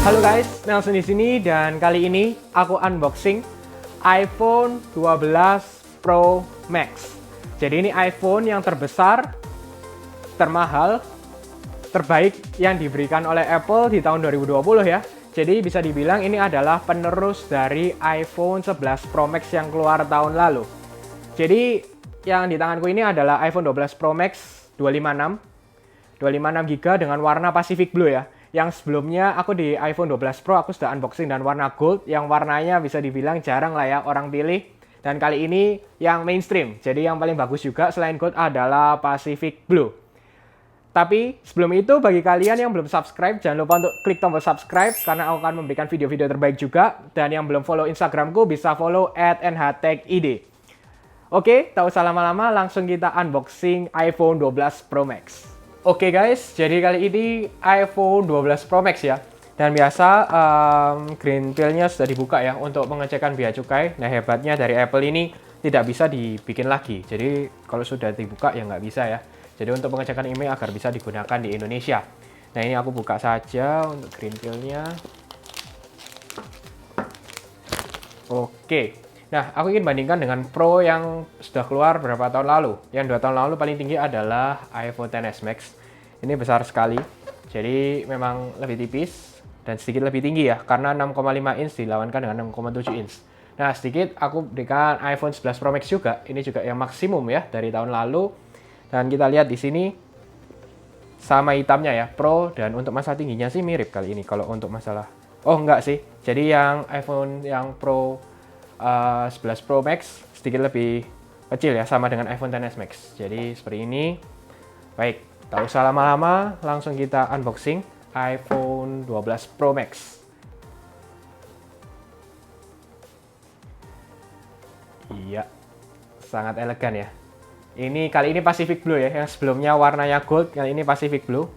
Halo guys, Nelson di sini dan kali ini aku unboxing iPhone 12 Pro Max. Jadi ini iPhone yang terbesar, termahal, terbaik yang diberikan oleh Apple di tahun 2020 ya. Jadi bisa dibilang ini adalah penerus dari iPhone 11 Pro Max yang keluar tahun lalu. Jadi yang di tanganku ini adalah iPhone 12 Pro Max 256GB dengan warna Pacific Blue ya. Yang sebelumnya aku di iPhone 12 Pro aku sudah unboxing dan warna gold, yang warnanya bisa dibilang jarang lah ya orang pilih. Dan kali ini yang mainstream, jadi yang paling bagus juga selain gold adalah Pacific Blue. Tapi sebelum itu bagi kalian yang belum subscribe, jangan lupa untuk klik tombol subscribe karena aku akan memberikan video-video terbaik juga. Dan yang belum follow Instagramku bisa follow @nhtechid. Oke, tak usah lama-lama, langsung kita unboxing iPhone 12 Pro Max. Oke guys, jadi kali ini iPhone 12 Pro Max ya. Dan biasa green peel-nya sudah dibuka ya untuk pengecekan bea cukai. Nah hebatnya dari Apple ini tidak bisa dibikin lagi. Jadi kalau sudah dibuka ya nggak bisa ya. Jadi untuk pengecekan email agar bisa digunakan di Indonesia. Nah ini aku buka saja untuk green peel-nya. Oke. Nah, aku ingin bandingkan dengan Pro yang sudah keluar beberapa tahun lalu. Yang 2 tahun lalu paling tinggi adalah iPhone XS Max. Ini besar sekali. Jadi memang lebih tipis dan sedikit lebih tinggi ya. Karena 6,5 inch dilawankan dengan 6,7 inch. Nah, sedikit aku berikan iPhone 11 Pro Max juga. Ini juga yang maksimum ya dari tahun lalu. Dan kita lihat di sini sama hitamnya ya, Pro. Dan untuk masalah tingginya sih mirip kali ini. Kalau untuk masalah... Oh, enggak sih. Jadi yang iPhone yang Pro 11 Pro Max sedikit lebih kecil ya, sama dengan iPhone XS Max. Jadi seperti ini. Baik, tak usah lama-lama, langsung kita unboxing iPhone 12 Pro Max. Iya, sangat elegan ya. Ini kali ini Pacific Blue ya, yang sebelumnya warnanya gold, kali ini Pacific Blue.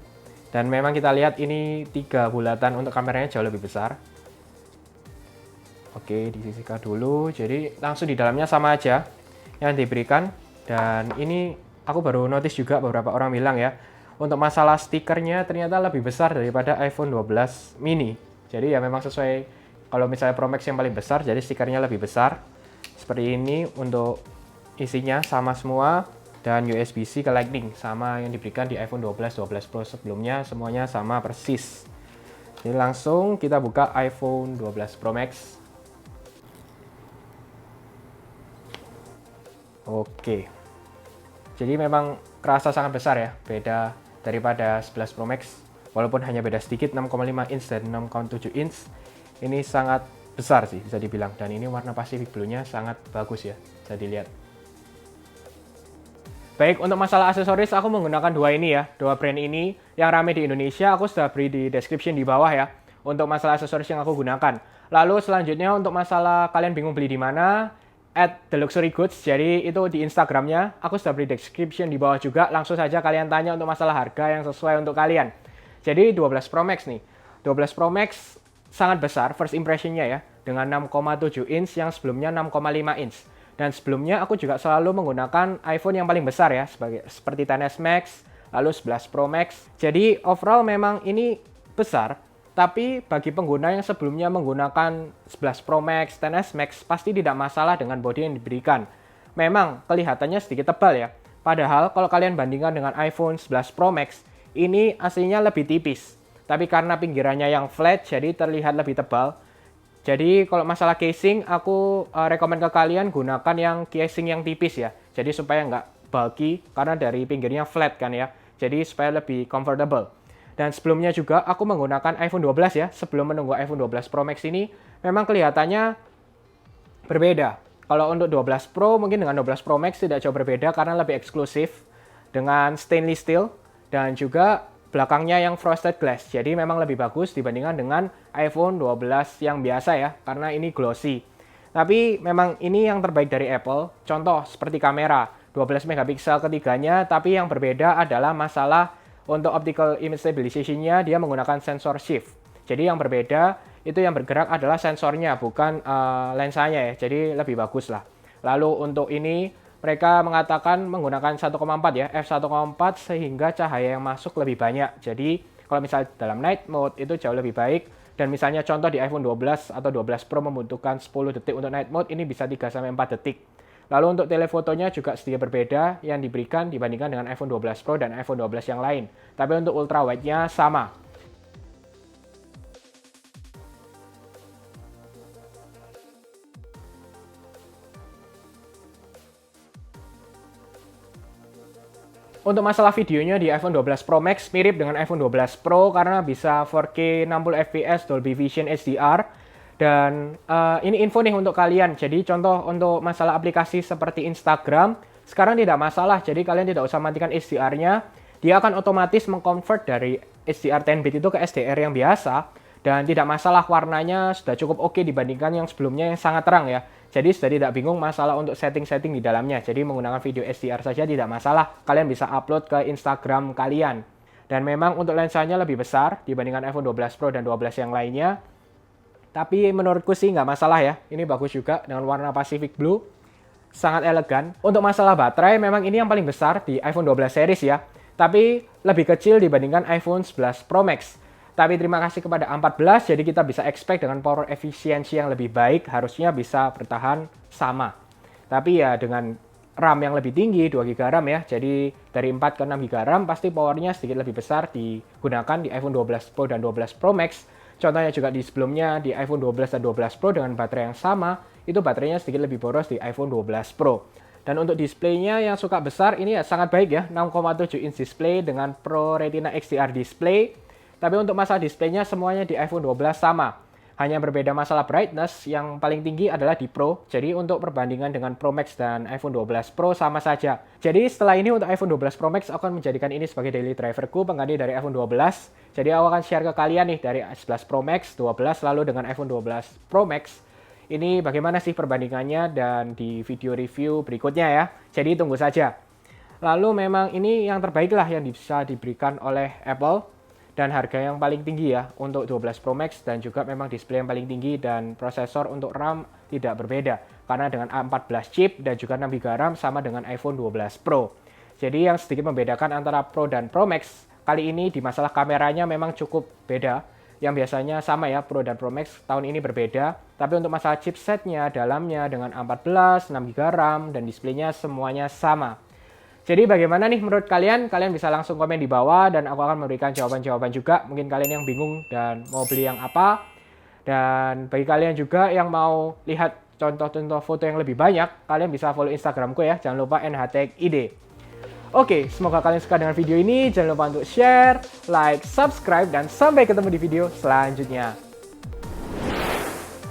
Dan memang kita lihat ini 3 bulatan untuk kameranya jauh lebih besar. Oke, disisihkan dulu. Jadi langsung di dalamnya sama aja yang diberikan. Dan ini aku baru notice juga beberapa orang bilang ya, untuk masalah stikernya ternyata lebih besar daripada iPhone 12 mini. Jadi ya memang sesuai, kalau misalnya Pro Max yang paling besar, jadi stikernya lebih besar. Seperti ini untuk isinya sama semua. Dan USB-C ke Lightning sama yang diberikan di iPhone 12 Pro sebelumnya, semuanya sama persis. Jadi langsung kita buka iPhone 12 Pro Max. Oke, jadi memang kerasa sangat besar ya, beda daripada 11 Pro Max. Walaupun hanya beda sedikit, 6,5 inch dan 6,7 inch. Ini sangat besar sih, bisa dibilang. Dan ini warna Pacific Blue-nya sangat bagus ya, bisa dilihat. Baik, untuk masalah aksesoris, aku menggunakan dua ini ya, dua brand ini. Yang rame di Indonesia, aku sudah beri di description di bawah ya, untuk masalah aksesoris yang aku gunakan. Lalu selanjutnya untuk masalah kalian bingung beli di mana, @theluxurygoods, jadi itu di Instagramnya, aku sudah beri description di bawah juga, langsung saja kalian tanya untuk masalah harga yang sesuai untuk kalian. Jadi 12 Pro Max nih, 12 Pro Max sangat besar first impressionnya ya, dengan 6,7 inch yang sebelumnya 6,5 inch. Dan sebelumnya aku juga selalu menggunakan iPhone yang paling besar ya, seperti XS Max, lalu 11 Pro Max. Jadi overall memang ini besar. Tapi bagi pengguna yang sebelumnya menggunakan 11 Pro Max, XS Max pasti tidak masalah dengan bodi yang diberikan. Memang kelihatannya sedikit tebal ya. Padahal kalau kalian bandingkan dengan iPhone 11 Pro Max, ini aslinya lebih tipis. Tapi karena pinggirannya yang flat, jadi terlihat lebih tebal. Jadi kalau masalah casing, aku rekomen ke kalian gunakan yang casing yang tipis ya. Jadi supaya nggak bulky, karena dari pinggirnya flat kan ya. Jadi supaya lebih comfortable. Dan sebelumnya juga aku menggunakan iPhone 12 ya, sebelum menunggu iPhone 12 Pro Max ini, memang kelihatannya berbeda. Kalau untuk 12 Pro, mungkin dengan 12 Pro Max tidak jauh berbeda karena lebih eksklusif dengan stainless steel dan juga belakangnya yang frosted glass. Jadi memang lebih bagus dibandingkan dengan iPhone 12 yang biasa ya, karena ini glossy. Tapi memang ini yang terbaik dari Apple. Contoh seperti kamera, 12 megapiksel ketiganya, tapi yang berbeda adalah masalah untuk optical image stabilization-nya dia menggunakan sensor shift. Jadi yang berbeda itu yang bergerak adalah sensornya, bukan lensanya ya. Jadi lebih bagus lah. Lalu untuk ini mereka mengatakan menggunakan 1,4 ya, f1,4 sehingga cahaya yang masuk lebih banyak. Jadi kalau misalnya dalam night mode itu jauh lebih baik Dan misalnya contoh di iPhone 12 atau 12 Pro membutuhkan 10 detik untuk night mode, ini bisa 3-4 detik. Lalu untuk telefotonya juga sedikit berbeda yang diberikan dibandingkan dengan iPhone 12 Pro dan iPhone 12 yang lain. Tapi untuk ultra wide-nya sama. Untuk masalah videonya di iPhone 12 Pro Max mirip dengan iPhone 12 Pro karena bisa 4K 60 fps Dolby Vision HDR. Dan ini info nih untuk kalian. Jadi contoh untuk masalah aplikasi seperti Instagram, sekarang tidak masalah. Jadi kalian tidak usah matikan HDR-nya. Dia akan otomatis mengconvert dari HDR 10-bit itu ke SDR yang biasa. Dan tidak masalah, warnanya sudah cukup oke dibandingkan yang sebelumnya yang sangat terang ya. Jadi sudah tidak bingung masalah untuk setting-setting di dalamnya. Jadi menggunakan video HDR saja tidak masalah. Kalian bisa upload ke Instagram kalian. Dan memang untuk lensanya lebih besar dibandingkan iPhone 12 Pro dan 12 yang lainnya. Tapi menurutku sih nggak masalah ya. Ini bagus juga dengan warna Pacific Blue. Sangat elegan. Untuk masalah baterai memang ini yang paling besar di iPhone 12 series ya. Tapi lebih kecil dibandingkan iPhone 11 Pro Max. Tapi terima kasih kepada A14, jadi kita bisa expect dengan power efisiensi yang lebih baik, harusnya bisa bertahan sama. Tapi ya dengan RAM yang lebih tinggi, 2 GB RAM ya, jadi dari 4 ke 6 GB RAM, pasti powernya sedikit lebih besar digunakan di iPhone 12 Pro dan 12 Pro Max. Contohnya juga di sebelumnya, di iPhone 12 dan 12 Pro dengan baterai yang sama, itu baterainya sedikit lebih boros di iPhone 12 Pro. Dan untuk displaynya yang suka besar, ini ya sangat baik ya, 6,7 inch display dengan Pro Retina XDR display. Tapi untuk masalah displaynya semuanya di iPhone 12 sama. Hanya berbeda masalah brightness, yang paling tinggi adalah di Pro. Jadi untuk perbandingan dengan Pro Max dan iPhone 12 Pro sama saja. Jadi setelah ini untuk iPhone 12 Pro Max, aku akan menjadikan ini sebagai daily driverku pengganti dari iPhone 12. Jadi aku akan share ke kalian nih dari 11 Pro Max, 12, lalu dengan iPhone 12 Pro Max. Ini bagaimana sih perbandingannya dan di video review berikutnya ya. Jadi tunggu saja. Lalu memang ini yang terbaik lah yang bisa diberikan oleh Apple. Dan harga yang paling tinggi ya untuk 12 Pro Max dan juga memang display yang paling tinggi dan prosesor untuk RAM tidak berbeda. Karena dengan A14 chip dan juga 6 GB RAM sama dengan iPhone 12 Pro. Jadi yang sedikit membedakan antara Pro dan Pro Max kali ini di masalah kameranya memang cukup beda. Yang biasanya sama ya Pro dan Pro Max tahun ini berbeda. Tapi untuk masalah chipsetnya, dalamnya dengan A14, 6 GB RAM dan displaynya semuanya sama. Jadi bagaimana nih menurut kalian? Kalian bisa langsung komen di bawah dan aku akan memberikan jawaban-jawaban juga. Mungkin kalian yang bingung dan mau beli yang apa. Dan bagi kalian juga yang mau lihat contoh-contoh foto yang lebih banyak, kalian bisa follow Instagramku ya. Jangan lupa NHTechID. Oke, semoga kalian suka dengan video ini. Jangan lupa untuk share, like, subscribe, dan sampai ketemu di video selanjutnya.